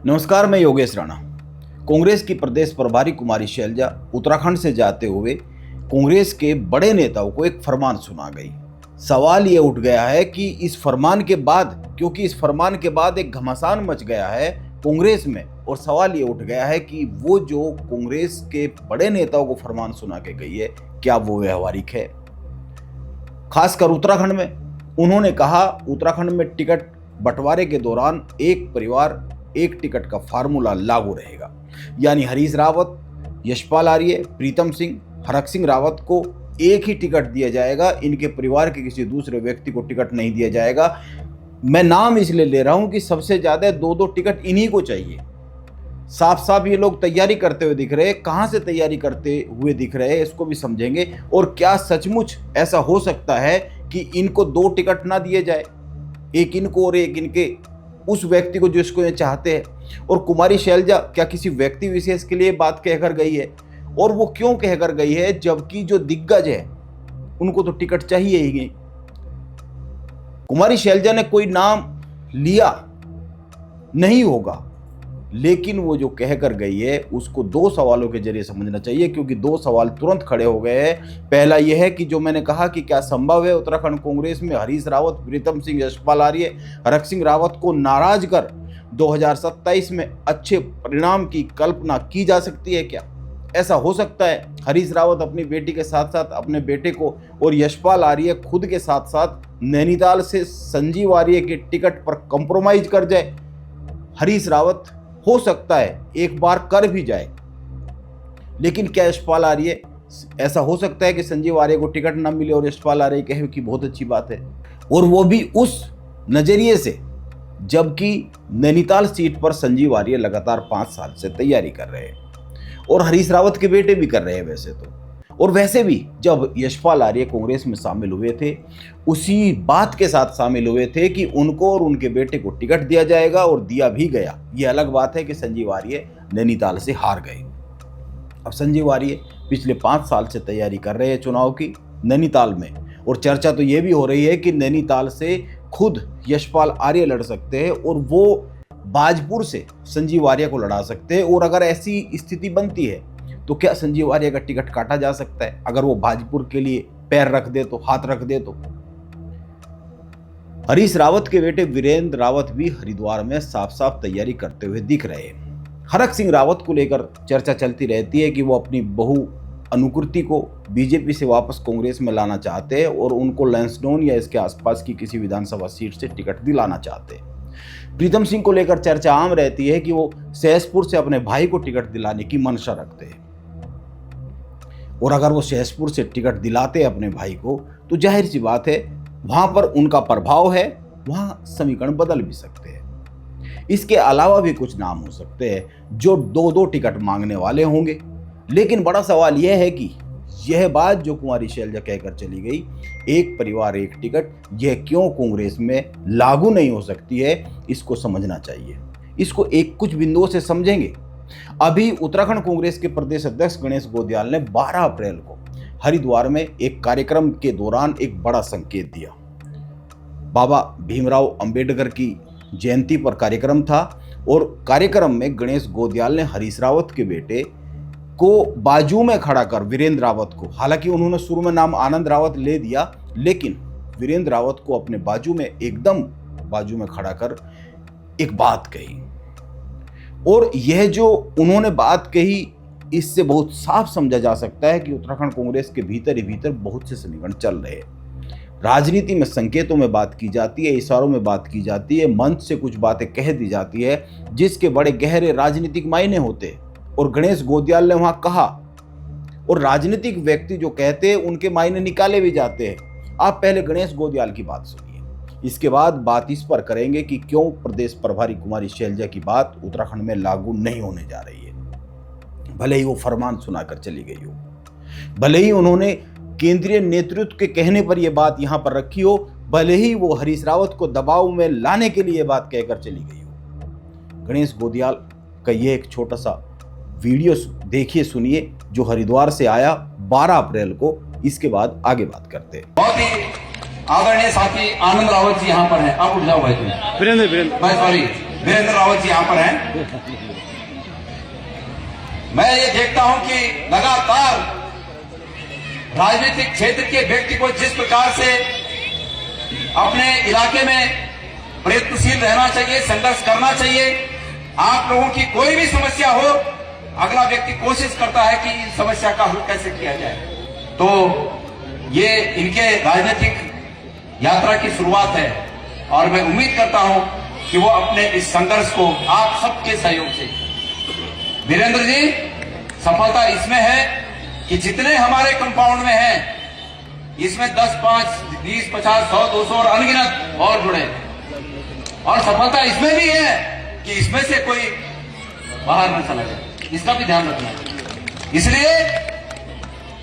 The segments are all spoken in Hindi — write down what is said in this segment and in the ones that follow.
नमस्कार, मैं योगेश राणा। कांग्रेस की प्रदेश प्रभारी कुमारी शैलजा उत्तराखंड से जाते हुए कांग्रेस के बड़े नेताओं को एक फरमान सुना गई। सवाल ये उठ गया है कि इस फरमान के बाद, क्योंकि इस फरमान के बाद एक घमासान मच गया है कांग्रेस में, और सवाल ये उठ गया है कि वो जो कांग्रेस के बड़े नेताओं को फरमान सुना के गई है, क्या वो व्यवहारिक है। खासकर उत्तराखंड में उन्होंने कहा, उत्तराखंड में टिकट बंटवारे के दौरान एक परिवार एक टिकट का फार्मूला लागू रहेगा, यानी हरीश रावत, यशपाल आर्य, प्रीतम सिंह, हरक सिंह रावत को एक ही टिकट दिया जाएगा। इनके परिवार के किसी दूसरे व्यक्ति को टिकट नहीं दिया जाएगा। मैं नाम इसलिए ले रहा हूं कि सबसे ज्यादा दो टिकट इन्हीं को चाहिए। साफ साफ ये लोग तैयारी करते हुए दिख रहे हैं। कहां से तैयारी करते हुए दिख रहे हैं इसको भी समझेंगे। और क्या सचमुच ऐसा हो सकता है कि इनको दो टिकट ना दिए जाए, एक इनको और एक इनके उस व्यक्ति को जिसको ये चाहते हैं। और कुमारी शैलजा क्या किसी व्यक्ति विशेष के लिए बात कहकर गई है? और वो क्यों कहकर गई है, जबकि जो दिग्गज है उनको तो टिकट चाहिए ही नहीं। कुमारी शैलजा ने कोई नाम लिया नहीं होगा, लेकिन वो जो कहकर गई है उसको दो सवालों के जरिए समझना चाहिए, क्योंकि दो सवाल तुरंत खड़े हो गए हैं। पहला यह है कि जो मैंने कहा कि क्या संभव है उत्तराखंड कांग्रेस में हरीश रावत, प्रीतम सिंह, यशपाल आर्य, हरक सिंह रावत को नाराज कर 2027 में अच्छे परिणाम की कल्पना की जा सकती है? क्या ऐसा हो सकता है हरीश रावत अपनी बेटी के साथ साथ अपने बेटे को और यशपाल आर्य खुद के साथ साथ नैनीताल से संजीव आर्य के टिकट पर कंप्रोमाइज कर जाए? हरीश रावत हो सकता है एक बार कर भी जाए, लेकिन क्या यशपाल आर्य, ऐसा हो सकता है कि संजीव आर्य को टिकट ना मिले और यशपाल आर्य कहे कि बहुत अच्छी बात है, और वो भी उस नजरिए से जबकि नैनीताल सीट पर संजीव आर्य लगातार 5 साल से तैयारी कर रहे हैं और हरीश रावत के बेटे भी कर रहे हैं वैसे तो। और वैसे भी जब यशपाल आर्य कांग्रेस में शामिल हुए थे, उसी बात के साथ शामिल हुए थे कि उनको और उनके बेटे को टिकट दिया जाएगा, और दिया भी गया। ये अलग बात है कि संजीव आर्य नैनीताल से हार गए। अब संजीव आर्य पिछले 5 साल से तैयारी कर रहे हैं चुनाव की नैनीताल में, और चर्चा तो ये भी हो रही है कि नैनीताल से खुद यशपाल आर्य लड़ सकते हैं और वो बाजपुर से संजीव आर्य को लड़ा सकते हैं। और अगर ऐसी स्थिति बनती है तो क्या संजीव आर्य का टिकट काटा जा सकता है अगर वो बाजपुर के लिए पैर रख दे तो, हाथ रख दे तो? हरीश रावत के बेटे वीरेंद्र रावत भी हरिद्वार में साफ साफ तैयारी करते हुए दिख रहे हैं। हरक सिंह रावत को लेकर चर्चा चलती रहती है कि वो अपनी बहु अनुकृति को बीजेपी से वापस कांग्रेस में लाना चाहते हैं और उनको लैंसडौन या इसके आसपास की किसी विधानसभा सीट से टिकट दिलाना चाहते हैं। प्रीतम सिंह को लेकर चर्चा आम रहती है कि वो सहसपुर से अपने भाई को टिकट दिलाने की मंशा रखते हैं, और अगर वो सहसपुर से टिकट दिलाते अपने भाई को तो जाहिर सी बात है वहां पर उनका प्रभाव है, वहां समीकरण बदल भी सकते हैं। इसके अलावा भी कुछ नाम हो सकते हैं जो दो टिकट मांगने वाले होंगे। लेकिन बड़ा सवाल यह है कि यह बात जो कुमारी शैलजा कहकर चली गई, एक परिवार एक टिकट, यह क्यों कांग्रेस में लागू नहीं हो सकती है, इसको समझना चाहिए। इसको कुछ बिंदुओं से समझेंगे। अभी उत्तराखंड कांग्रेस के प्रदेश अध्यक्ष गणेश गोदियाल ने 12 अप्रैल को हरिद्वार में एक कार्यक्रम के दौरान एक बड़ा संकेत दिया। बाबा भीमराव अंबेडकर की जयंती पर कार्यक्रम था, और कार्यक्रम में गणेश गोदियाल ने हरीश रावत के बेटे को बाजू में खड़ा कर वीरेंद्र रावत को, हालांकि उन्होंने शुरू में नाम आनंद रावत ले दिया, लेकिन वीरेंद्र रावत को अपने बाजू में, एकदम बाजू में खड़ा कर एक बात कही। और यह जो उन्होंने बात कही, इससे बहुत साफ समझा जा सकता है कि उत्तराखंड कांग्रेस के भीतर ही भीतर बहुत से समीकरण चल रहे हैं। राजनीति में संकेतों में बात की जाती है, इशारों में बात की जाती है, मंच से कुछ बातें कह दी जाती है जिसके बड़े गहरे राजनीतिक मायने होते हैं। और गणेश गोदियाल ने वहां कहा, और राजनीतिक व्यक्ति जो कहते हैं उनके मायने निकाले भी जाते हैं। आप पहले गणेश गोदियाल की बात सुनिए, इसके बाद बात इस पर करेंगे कि क्यों प्रदेश प्रभारी कुमारी शैलजा की बात उत्तराखंड में लागू नहीं होने जा रही है। भले ही वो फरमान सुनाकर चली गई हो, भले ही उन्होंने केंद्रीय नेतृत्व के कहने पर यह बात यहां पर रखी हो, भले ही वो हरीश रावत को दबाव में लाने के लिए बात कहकर चली गई हो। गणेश गोदियाल का यह एक छोटा सा वीडियो देखिए, सुनिए, जो हरिद्वार से आया 12 अप्रैल को। इसके बाद आगे बात करते हैं। बहुत ही आदरणीय साथी आनंद रावत जी यहाँ पर हैं। आप उठ जाओ भाई, तुम वीरेंद्र भाई, सॉरी वीरेंद्र रावत जी यहां पर हैं। मैं ये देखता हूं कि लगातार राजनीतिक क्षेत्र के व्यक्ति को जिस प्रकार से अपने इलाके में प्रयत्नशील रहना चाहिए, संघर्ष करना चाहिए, आप लोगों की कोई भी समस्या हो, अगला व्यक्ति कोशिश करता है कि इस समस्या का हल कैसे किया जाए। तो ये इनके राजनीतिक यात्रा की शुरुआत है और मैं उम्मीद करता हूं कि वो अपने इस संघर्ष को आप सबके सहयोग से, वीरेंद्र जी, सफलता इसमें है कि जितने हमारे कंपाउंड में हैं, इसमें 10, 5, 20, 50, 100, 200 और अनगिनत और जुड़े, और सफलता इसमें भी है कि इसमें से कोई बाहर न चला जाए, इसका भी ध्यान रखना है। इसलिए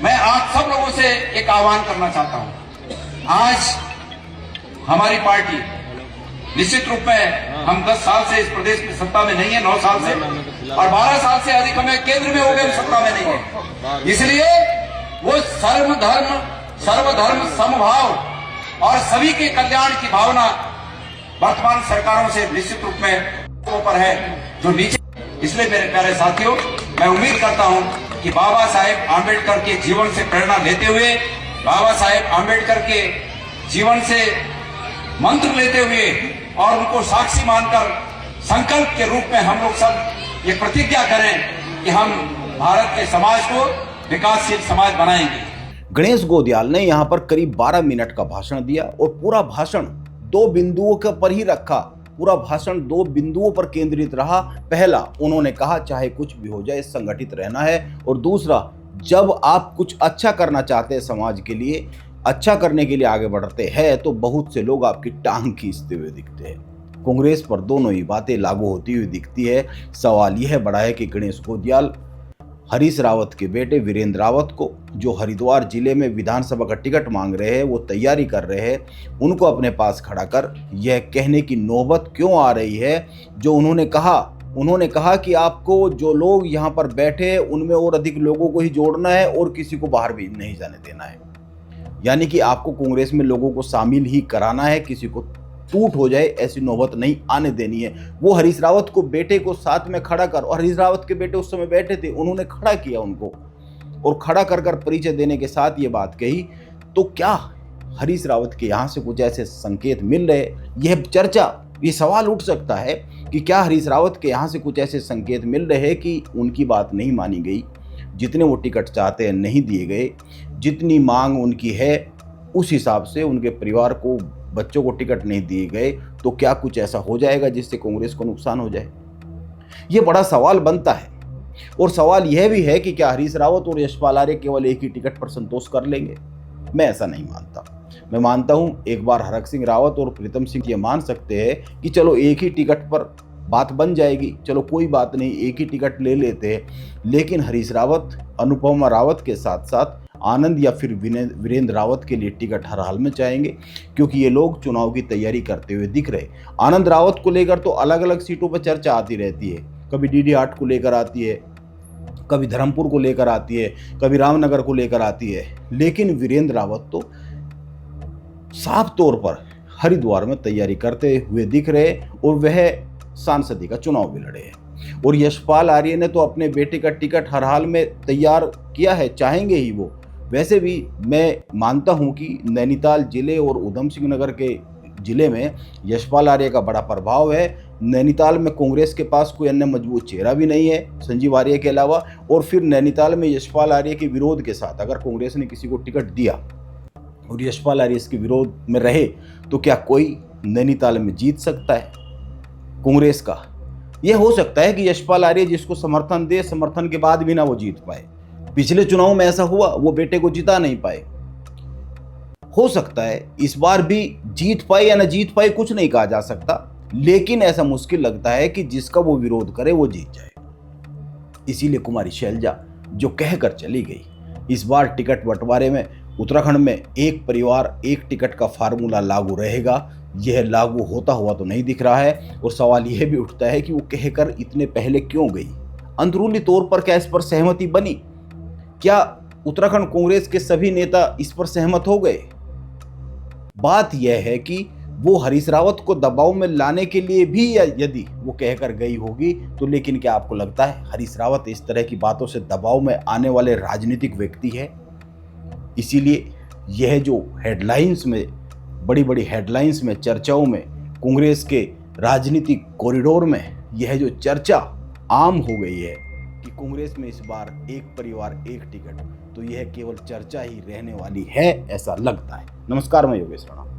मैं आप सब लोगों से एक आह्वान करना चाहता हूं। आज हमारी पार्टी निश्चित रूप में, हम 10 साल से इस प्रदेश में सत्ता में नहीं है, 9 साल से, और 12 साल से अधिक हमें केंद्र में हो गए, सत्ता में नहीं है। इसलिए वो सर्वधर्म समभाव और सभी के कल्याण की भावना वर्तमान सरकारों से निश्चित रूप में ऊपर है, जो नीचे। इसलिए मेरे प्यारे साथियों, मैं उम्मीद करता हूं कि बाबा साहेब आंबेडकर के जीवन से प्रेरणा लेते हुए, बाबा साहेब आंबेडकर के जीवन से मंत्र लेते हुए और उनको साक्षी मानकर संकल्प के रूप में हम लोग सब ये प्रतिज्ञा करें कि हम भारत के समाज को विकासशील समाज बनाएंगे। गणेश गोदियाल ने यहाँ पर करीब 12 मिनट का भाषण दिया और पूरा भाषण 2 बिंदुओं के पर ही रखा। पूरा भाषण 2 बिंदुओं पर केंद्रित रहा। पहला, उन्होंने कहा चाहे कुछ भी हो जाए संगठित रहना है, और दूसरा, जब आप कुछ अच्छा करना चाहते हैं, समाज के लिए अच्छा करने के लिए आगे बढ़ते हैं, तो बहुत से लोग आपकी टांग खींचते हुए दिखते हैं। कांग्रेस पर दोनों ही बातें लागू होती हुई दिखती है। सवाल यह बड़ा है कि गणेश गोदियाल हरीश रावत के बेटे वीरेंद्र रावत को, जो हरिद्वार जिले में विधानसभा का टिकट मांग रहे हैं, वो तैयारी कर रहे हैं, उनको अपने पास खड़ा कर यह कहने की नौबत क्यों आ रही है जो उन्होंने कहा कि आपको जो लोग यहाँ पर बैठे हैं उनमें और अधिक लोगों को ही जोड़ना है और किसी को बाहर भी नहीं जाने देना है। यानी कि आपको कांग्रेस में लोगों को शामिल ही कराना है, किसी को टूट हो जाए ऐसी नौबत नहीं आने देनी है। वो हरीश रावत को बेटे को साथ में खड़ा कर, और हरीश रावत के बेटे उस समय बैठे थे, उन्होंने खड़ा किया उनको, और खड़ा कर परिचय देने के साथ ये बात कही। तो क्या हरीश रावत के यहाँ से कुछ ऐसे संकेत मिल रहे? यह चर्चा, ये सवाल उठ सकता है कि क्या हरीश रावत के यहाँ से कुछ ऐसे संकेत मिल रहे हैं कि उनकी बात नहीं मानी गई, जितने वो टिकट चाहते हैं नहीं दिए गए, जितनी मांग उनकी है उस हिसाब से उनके परिवार को, बच्चों को टिकट नहीं दिए गए, तो क्या कुछ ऐसा हो जाएगा जिससे कांग्रेस को नुकसान हो जाए? ये बड़ा सवाल बनता है। और सवाल यह भी है कि क्या हरीश रावत और यशपाल आर्य केवल एक ही टिकट पर संतोष कर लेंगे? मैं ऐसा नहीं मानता। मैं मानता हूं एक बार हरक सिंह रावत और प्रीतम सिंह ये मान सकते हैं कि चलो एक ही टिकट पर बात बन जाएगी, चलो कोई बात नहीं, एक ही टिकट ले लेते हैं। लेकिन हरीश रावत, अनुपमा रावत के साथ साथ आनंद या फिर वीरेंद्र रावत के लिए टिकट हर हाल में चाहेंगे, क्योंकि ये लोग चुनाव की तैयारी करते हुए दिख रहे। आनंद रावत को लेकर तो अलग अलग सीटों पर चर्चा आती रहती है, कभी डीडी हाट को लेकर आती है, कभी धर्मपुर को लेकर आती है, कभी रामनगर को लेकर आती है। लेकिन वीरेंद्र रावत तो साफ तौर पर हरिद्वार में तैयारी करते हुए दिख रहे और वह सांसदी का चुनाव भी लड़े हैं। और यशपाल आर्य ने तो अपने बेटे का टिकट हर हाल में तैयार किया है, चाहेंगे ही वो। वैसे भी मैं मानता हूं कि नैनीताल जिले और उधम सिंह नगर के जिले में यशपाल आर्य का बड़ा प्रभाव है। नैनीताल में कांग्रेस के पास कोई अन्य मजबूत चेहरा भी नहीं है संजीव आर्य के अलावा, और फिर नैनीताल में यशपाल आर्य के विरोध के साथ अगर कांग्रेस ने किसी को टिकट दिया और यशपाल आर्य इसके विरोध में रहे, तो क्या कोई नैनीताल में जीत सकता है कांग्रेस का? यह हो सकता है कि यशपाल आर्य जिसको समर्थन दे, समर्थन के बाद भी ना वो जीत पाए। पिछले चुनाव में ऐसा हुआ, वो बेटे को जिता नहीं पाए। हो सकता है इस बार भी जीत पाए या ना जीत पाए, कुछ नहीं कहा जा सकता, लेकिन ऐसा मुश्किल लगता है कि जिसका वो विरोध करे वो जीत जाए। इसीलिए कुमारी शैलजा जो कहकर चली गई, इस बार टिकट बंटवारे में उत्तराखंड में एक परिवार एक टिकट का फार्मूला लागू रहेगा, यह लागू होता हुआ तो नहीं दिख रहा है। और सवाल यह भी उठता है कि वो कहकर इतने पहले क्यों गई? अंदरूनी तौर पर क्या इस पर सहमति बनी? क्या उत्तराखंड कांग्रेस के सभी नेता इस पर सहमत हो गए? बात यह है कि वो हरीश रावत को दबाव में लाने के लिए भी यदि वो कहकर गई होगी तो लेकिन क्या आपको लगता है हरीश रावत इस तरह की बातों से दबाव में आने वाले राजनीतिक व्यक्ति है? इसीलिए यह जो हेडलाइंस में बड़ी बड़ी हेडलाइंस में चर्चाओं में कांग्रेस के राजनीतिक कॉरिडोर में यह जो चर्चा आम हो गई है कि कांग्रेस में इस बार एक परिवार एक टिकट, तो यह केवल चर्चा ही रहने वाली है ऐसा लगता है। नमस्कार, मैं योगेश राणा।